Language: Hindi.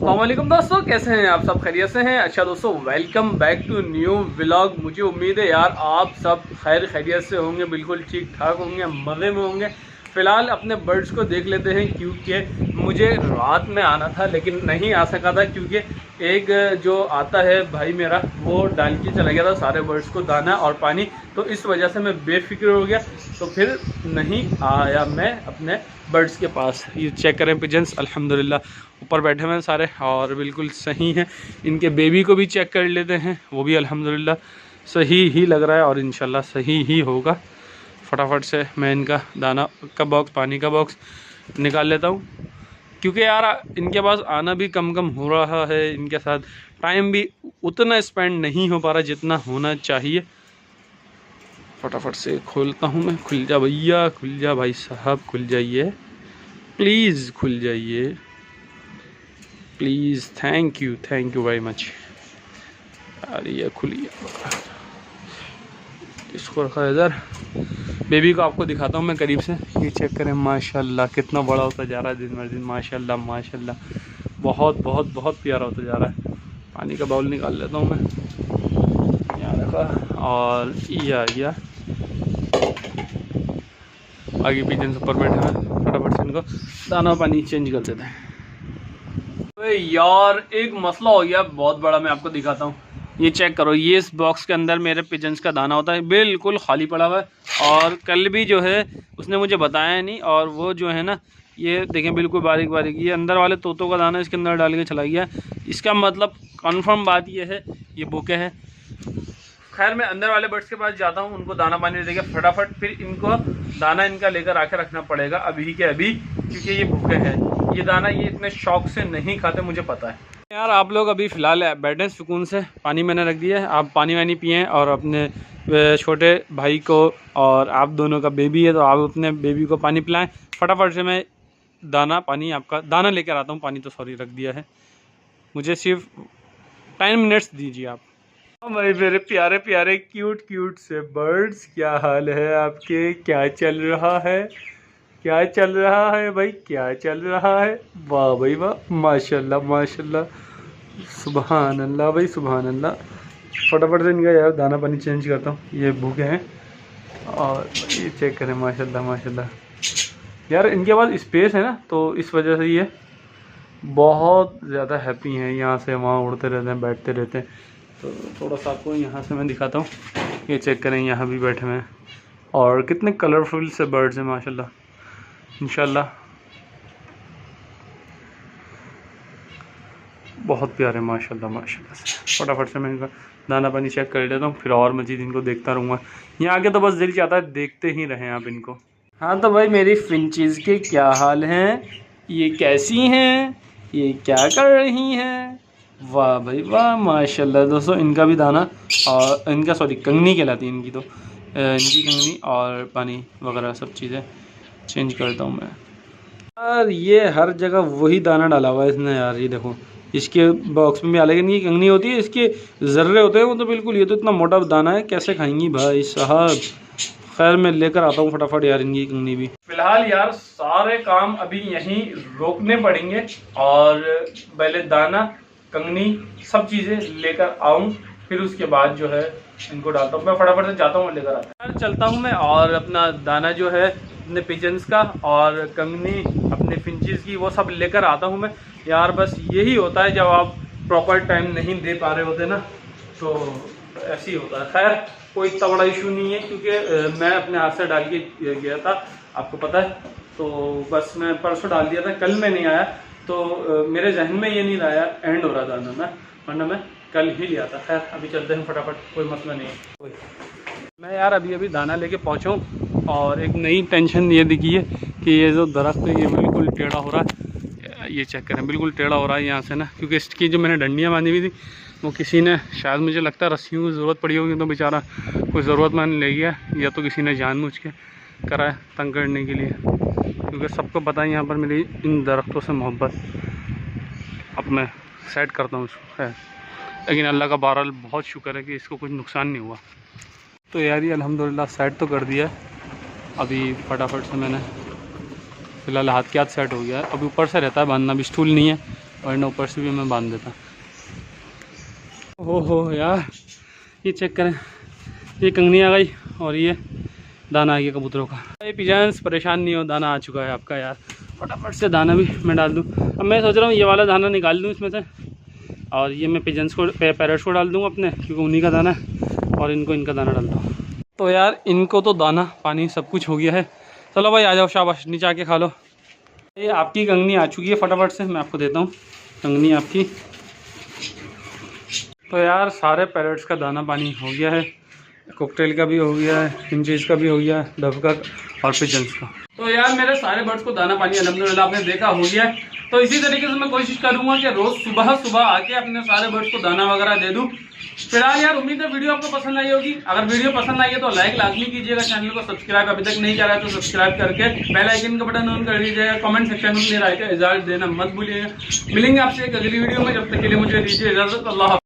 अस्सलाम वालेकुम दोस्तों, कैसे हैं आप सब? खैरियत से हैं? अच्छा दोस्तों, welcome back to new vlog. मुझे उम्मीद है यार आप सब खैरियत से होंगे, बिल्कुल ठीक ठाक होंगे, मज़े में होंगे। फ़िलहाल अपने बर्ड्स को देख लेते हैं, क्योंकि मुझे रात में आना था लेकिन नहीं आ सका था, क्योंकि एक जो आता है भाई मेरा वो डाल के चला गया था सारे बर्ड्स को दाना और पानी, तो इस वजह से मैं बेफिक्र हो गया, तो फिर नहीं आया मैं अपने बर्ड्स के पास। ये चेक करें पिजन्स, अल्हम्दुलिल्लाह ऊपर बैठे हुए हैं सारे और बिल्कुल सही हैं। इनके बेबी को भी चेक कर लेते हैं, वो भी अल्हम्दुलिल्लाह सही ही लग रहा है और इंशाल्लाह सही ही होगा। फटाफट से मैं इनका दाना का बॉक्स, पानी का बॉक्स निकाल लेता हूँ, क्योंकि यार इनके पास आना भी कम कम हो रहा है, इनके साथ टाइम भी उतना स्पेंड नहीं हो पा रहा जितना होना चाहिए। फटाफट से खोलता हूँ मैं। खुल जा भैया, खुल जा भाई साहब, खुल जाइए प्लीज़, खुल जाइए please. Thank you very much. अरे ये खुली, इसको रखा इधर। बेबी को आपको दिखाता हूँ मैं करीब से। ये चेक करें माशाल्लाह कितना बड़ा होता जा रहा है दिन ब दिन। माशाल्लाह माशाल्लाह, बहुत बहुत बहुत प्यारा होता जा रहा है। पानी का बाउल निकाल लेता हूँ मैं, यहाँ रखा। और या आगे पिजन ऊपर बैठे हैं, फटाफट से इनको दाना पानी चेंज कर देते हैं। तो यार एक मसला हो गया बहुत बड़ा, मैं आपको दिखाता हूँ। ये चेक करो, ये इस बॉक्स के अंदर मेरे पिजन्स का दाना होता है, बिल्कुल खाली पड़ा हुआ है। और कल भी जो है उसने मुझे बताया नहीं, और वो जो है ना, ये देखें बिल्कुल बारीक बारीक, ये अंदर वाले तोतों का दाना इसके अंदर डाल के चला गया। इसका मतलब कंफर्म बात ये है, ये बुके है। खैर मैं अंदर वाले बर्ड्स के पास जाता हूँ, उनको दाना पानी देगा फटाफट, फिर इनको दाना इनका लेकर आके रखना पड़ेगा अभी के अभी, क्योंकि ये भूखे हैं। ये दाना ये इतने शौक से नहीं खाते, मुझे पता है। यार आप लोग अभी फ़िलहाल बैठे सुकून से, पानी मैंने रख दिया है, आप पानी वानी पिएँ। और अपने छोटे भाई को, और आप दोनों का बेबी है तो आप अपने बेबी को पानी पिलाएँ। फटाफट से मैं दाना पानी, आपका दाना लेकर आता हूँ, पानी तो सॉरी रख दिया है। मुझे सिर्फ 10 मिनट्स दीजिए आप। भाई मेरे प्यारे प्यारे क्यूट से बर्ड्स, क्या हाल है आपके? क्या चल रहा है? क्या चल रहा है भाई? क्या चल रहा है? वाह भाई वाह, माशाल्लाह माशाल्लाह, सुबहान अल्लाह भाई, सुबहान अल्लाह। फटाफट से इनका यार दाना पानी चेंज करता हूँ, ये भूखे हैं। और ये चेक करें माशाल्लाह माशाल्लाह, यार इनके पास स्पेस है ना, तो इस वजह से ये बहुत ज़्यादा हैप्पी हैं। यहाँ से वहाँ उड़ते रहते हैं, बैठते रहते हैं। तो थोड़ा सा आपको यहाँ से मैं दिखाता हूँ। ये चेक करें, यहाँ भी बैठे हुए हैं, और कितने कलरफुल से बर्ड्स हैं माशाल्लाह। इंशाल्लाह बहुत प्यारे माशाल्लाह माशाल्लाह से। फटाफट से मैं इनका दाना पानी चेक कर लेता हूँ, फिर और मज़ीद इनको देखता रहूँगा। यहाँ आके तो बस दिल चाहता है देखते ही रहें आप इनको। हाँ तो भाई मेरी फिंचीज़ के क्या हाल हैं? ये कैसी हैं? ये क्या कर रही हैं? वाह भाई वाह, माशाल्लाह। दोस्तों इनका भी दाना, और इनका सॉरी कंगनी कहलाती है इनकी, तो इनकी कंगनी और पानी वगैरह सब चीज़ें चेंज करता हूँ मैं। यार ये हर जगह वही दाना डाला हुआ है इसने यार। ये देखो इसके बॉक्स में भी अलग इनकी कंगनी होती है, इसके ज़र्रे होते हैं वो तो बिल्कुल, ये तो इतना मोटा दाना है, कैसे खाएंगी भाई साहब। खैर मैं लेकर आता हूँ फटाफट यार इनकी कंगनी भी। फिलहाल यार सारे काम अभी यहीं रोकने पड़ेंगे, और पहले दाना कंगनी सब चीज़ें लेकर आऊँ, फिर उसके बाद जो है इनको डालता हूँ। मैं फटाफट से जाता हूँ लेकर आता हूँ। यार चलता हूँ मैं, और अपना दाना जो है अपने पिजन्स का और कंगनी अपने फिंचीज़ की वो सब लेकर आता हूँ मैं। यार बस यही होता है जब आप प्रॉपर टाइम नहीं दे पा रहे होते ना, तो ऐसे ही होता है। खैर कोई इतना बड़ा इशू नहीं है, क्योंकि मैं अपने हाथ से डाल के गया था, आपको पता है। तो बस मैं परसों डाल दिया था, कल मैं नहीं आया, तो मेरे जहन में ये नहीं आया एंड हो रहा दाना ना, वरना मैं कल ही लिया था। खैर अभी चलते हैं फटाफट, कोई मसला नहीं है। मैं यार अभी दाना लेके पहुँचा हूँ, और एक नई टेंशन ये दिखी है कि ये जो दरख्त है ये बिल्कुल टेढ़ा हो रहा है। ये चेक करें, बिल्कुल टेढ़ा हो रहा है यहाँ से ना, क्योंकि इसकी जो मैंने डंडियाँ बांधी हुई थी वो किसी ने, शायद मुझे लगता है रस्सियों की ज़रूरत पड़ी होगी, तो बेचारा कोई ज़रूरतमंद ले गया, या तो किसी ने जानबूझ के करा है तंग करने के लिए, क्योंकि सबको पता है यहाँ पर मेरी इन दरख्तों से मोहब्बत। अब मैं सेट करता हूँ इसको, है लेकिन अल्लाह का बहरहाल बहुत शुक्र है कि इसको कुछ नुकसान नहीं हुआ। तो यार ये अल्हम्दुलिल्लाह सेट तो कर दिया है। अभी फटाफट से मैंने फ़िलहाल हाथ के हाथ सेट हो गया है। अभी ऊपर से रहता है बांधना, भी स्टूल नहीं है, वरना ऊपर से भी मैं बांध देता। हो यार, ये चेक करें, ये कंगनी आ गई और ये दाना आ गया कबूतरों का। ये पिजन्स परेशान नहीं हो, दाना आ चुका है आपका यार। फटाफट से दाना भी मैं डाल दूँ। अब मैं सोच रहा हूँ ये वाला दाना निकाल दूँ इसमें से, और ये मैं पिजन्स को पैरट्स को डाल दूँगा अपने, क्योंकि उन्हीं का दाना है, और इनको इनका दाना डालता हूँ। तो यार इनको तो दाना पानी सब कुछ हो गया है। चलो भाई आ जाओ, शाबाश, नीचे आके खा लो। ये आपकी कंगनी आ चुकी है, फटाफट से मैं आपको देता हूँ कंगनी आपकी। तो यार सारे पैरट्स का दाना पानी हो गया है, कॉकटेल का भी हो गया है, फिंचेस का भी हो गया है, डव का और पिजन्स का। तो यार मेरे सारे बर्ड्स को दाना पानी अल्हम्दुलिल्लाह आपने देखा हो गया है। तो इसी तरीके से मैं कोशिश करूंगा कि रोज़ सुबह सुबह आके अपने सारे बर्ड्स को दाना वगैरह दे दूं। फिलहाल यार उम्मीद है वीडियो आपको पसंद आई होगी। अगर वीडियो पसंद आई है तो लाइक लाजमी कीजिएगा, चैनल को सब्सक्राइब अभी तक नहीं करा है तो सब्सक्राइब करके बेल आइकन का बटन ऑन कर दीजिएगा। कमेंट सेक्शन में अपनी राय का इजाज़त देना मत भूलिएगा। मिलेंगे आपसे एक अगली वीडियो में, जब तक के लिए मुझे दीजिए इजाज़त। अल्लाह।